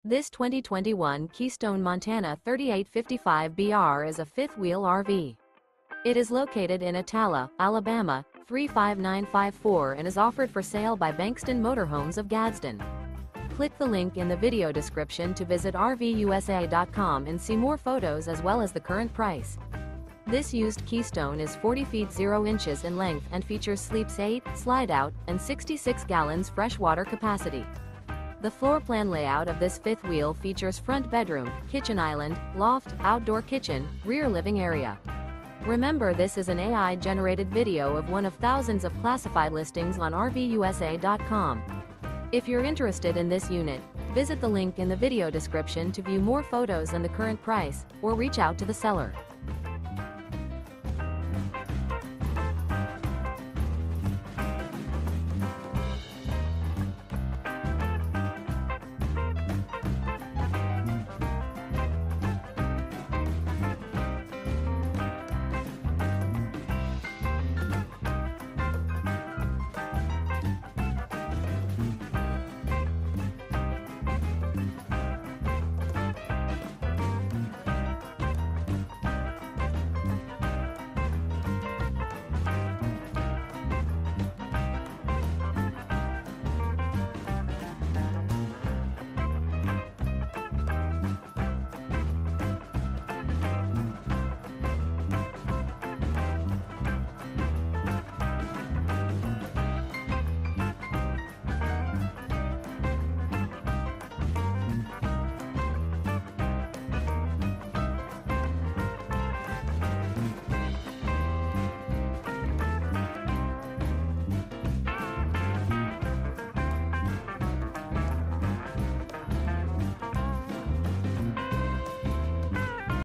This 2021 Keystone Montana 3855BR is a fifth-wheel RV. It is located in Attalla, Alabama, 35954 and is offered for sale by Bankston Motorhomes of Gadsden. Click the link in the video description to visit RVUSA.com and see more photos as well as the current price. This used Keystone is 40 feet 0 inches in length and features sleeps 8, slide-out, and 66 gallons freshwater capacity. The floor plan layout of this fifth wheel features front bedroom, kitchen island, loft, outdoor kitchen, rear living area. Remember, this is an AI-generated video of one of thousands of classified listings on RVUSA.com. If you're interested in this unit, visit the link in the video description to view more photos and the current price, or reach out to the seller.